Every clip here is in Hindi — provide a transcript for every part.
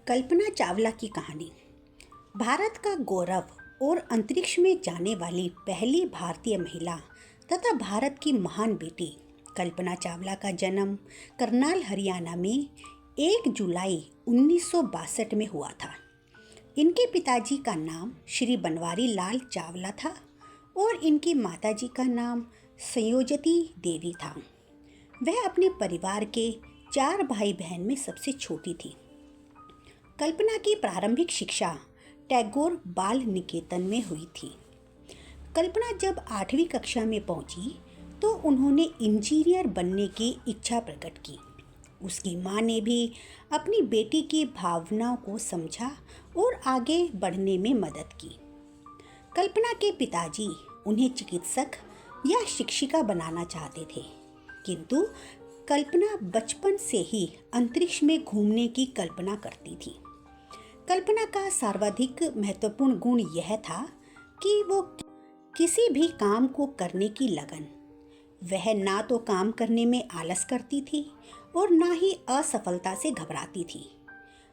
कल्पना चावला की कहानी। भारत का गौरव और अंतरिक्ष में जाने वाली पहली भारतीय महिला तथा भारत की महान बेटी कल्पना चावला का जन्म करनाल हरियाणा में 1 जुलाई 1962 में हुआ था। इनके पिताजी का नाम श्री बनवारी लाल चावला था और इनकी माताजी का नाम संयोजती देवी था। वह अपने परिवार के 4 भाई बहन में सबसे छोटी थी। कल्पना की प्रारंभिक शिक्षा टैगोर बाल निकेतन में हुई थी। कल्पना जब 8वीं कक्षा में पहुंची तो उन्होंने इंजीनियर बनने की इच्छा प्रकट की। उसकी मां ने भी अपनी बेटी की भावनाओं को समझा और आगे बढ़ने में मदद की। कल्पना के पिताजी उन्हें चिकित्सक या शिक्षिका बनाना चाहते थे, किंतु कल्पना बचपन से ही अंतरिक्ष में घूमने की कल्पना करती थी। कल्पना का सर्वाधिक महत्वपूर्ण गुण यह था कि वो किसी भी काम को करने की लगन। वह ना तो काम करने में आलस करती थी और ना ही असफलता से घबराती थी।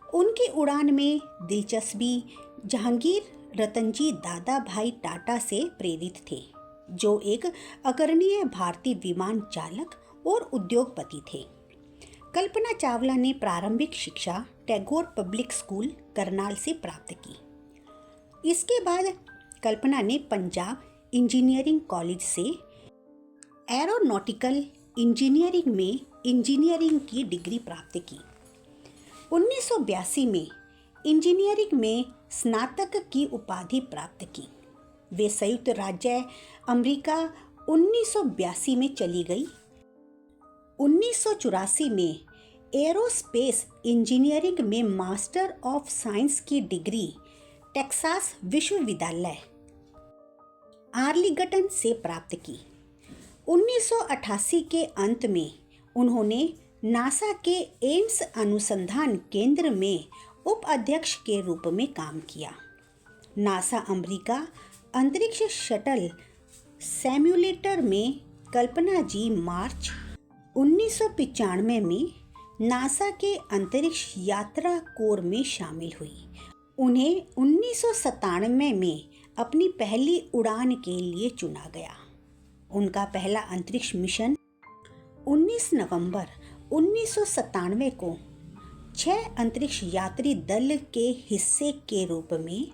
उनकी उड़ान में दिलचस्पी जहांगीर रतनजी दादा भाई टाटा से प्रेरित थे, जो एक अग्रणीय भारतीय विमान चालक और उद्योगपति थे। कल्पना चावला ने प्रारंभिक शिक्षा टैगोर पब्लिक स्कूल करनाल से प्राप्त की। इसके बाद कल्पना ने पंजाब इंजीनियरिंग कॉलेज से एरोनॉटिकल इंजीनियरिंग में इंजीनियरिंग की डिग्री प्राप्त की। 1982 में इंजीनियरिंग में स्नातक की उपाधि प्राप्त की। वे संयुक्त राज्य अमेरिका 1982 में चली गई। 1984 में एरोस्पेस इंजीनियरिंग में मास्टर ऑफ साइंस की डिग्री टेक्सास विश्वविद्यालय आर्लिंगटन से प्राप्त की। 1988 के अंत में उन्होंने नासा के एम्स अनुसंधान केंद्र में उप अध्यक्ष के रूप में काम किया। नासा अमेरिका अंतरिक्ष शटल सिम्युलेटर में कल्पना जी मार्च 1995 में नासा के अंतरिक्ष यात्रा कोर में शामिल हुई। उन्हें 1997 में अपनी पहली उड़ान के लिए चुना गया। उनका पहला अंतरिक्ष मिशन 19 नवंबर 1997 को 6 अंतरिक्ष यात्री दल के हिस्से के रूप में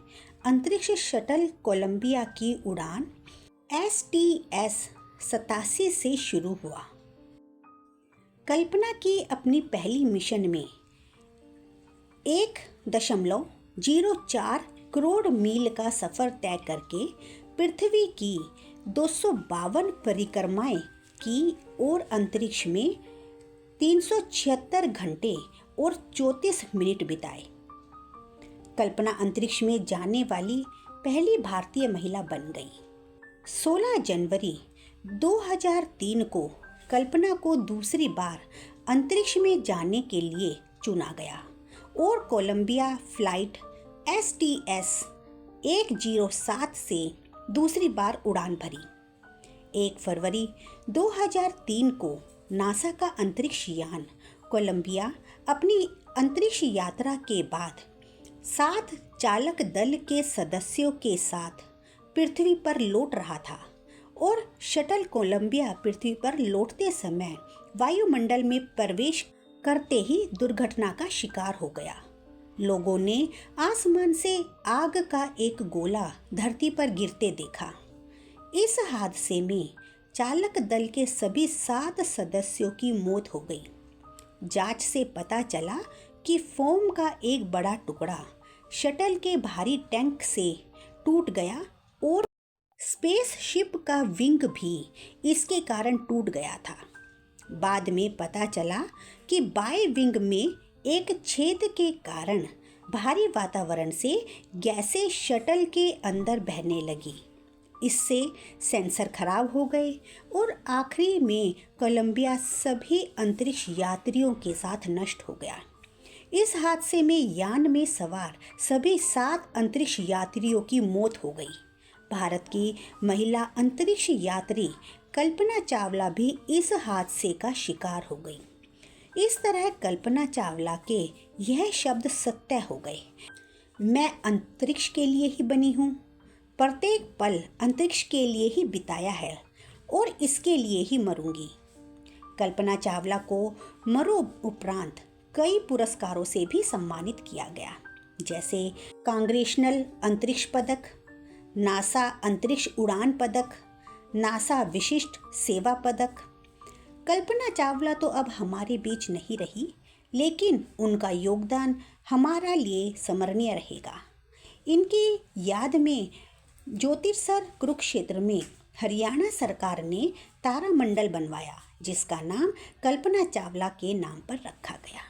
अंतरिक्ष शटल कोलंबिया की उड़ान STS-87 से शुरू हुआ। कल्पना की अपनी पहली मिशन में 1.04 करोड़ मील का सफर तय करके पृथ्वी की 252 परिक्रमाएं की और अंतरिक्ष में 376 घंटे और 34 मिनट बिताए। कल्पना अंतरिक्ष में जाने वाली पहली भारतीय महिला बन गई। 16 जनवरी 2003 को कल्पना को दूसरी बार अंतरिक्ष में जाने के लिए चुना गया और कोलंबिया फ्लाइट STS-107 से दूसरी बार उड़ान भरी। 1 फरवरी 2003 को नासा का अंतरिक्ष यान कोलंबिया अपनी अंतरिक्ष यात्रा के बाद 7 चालक दल के सदस्यों के साथ पृथ्वी पर लौट रहा था और शटल कोलंबिया पृथ्वी पर लौटते समय वायुमंडल में प्रवेश करते ही दुर्घटना का शिकार हो गया। लोगों ने आसमान से आग का एक गोला धरती पर गिरते देखा। इस हादसे में चालक दल के सभी 7 सदस्यों की मौत हो गई। जांच से पता चला कि फोम का एक बड़ा टुकड़ा शटल के भारी टैंक से टूट गया और स्पेसशिप का विंग भी इसके कारण टूट गया था। बाद में पता चला कि बाएं विंग में एक छेद के कारण भारी वातावरण से गैसें शटल के अंदर बहने लगी। इससे सेंसर खराब हो गए और आखिरी में कोलंबिया सभी अंतरिक्ष यात्रियों के साथ नष्ट हो गया। इस हादसे में यान में सवार सभी 7 अंतरिक्ष यात्रियों की मौत हो गई। भारत की महिला अंतरिक्ष यात्री कल्पना चावला भी इस हादसे का शिकार हो गई। इस तरह कल्पना चावला के यह शब्द सत्य हो गए। मैं अंतरिक्ष के लिए ही बनी हूँ, प्रत्येक पल अंतरिक्ष के लिए ही बिताया है और इसके लिए ही मरूंगी। कल्पना चावला को मरो उपरांत कई पुरस्कारों से भी सम्मानित किया गया, जैसे कांग्रेशनल अंतरिक्ष पदक, नासा अंतरिक्ष उड़ान पदक, नासा विशिष्ट सेवा पदक। कल्पना चावला तो अब हमारे बीच नहीं रही, लेकिन उनका योगदान हमारा लिए स्मरणीय रहेगा। इनकी याद में ज्योतिर्सर कुरुक्षेत्र में हरियाणा सरकार ने तारामंडल बनवाया, जिसका नाम कल्पना चावला के नाम पर रखा गया।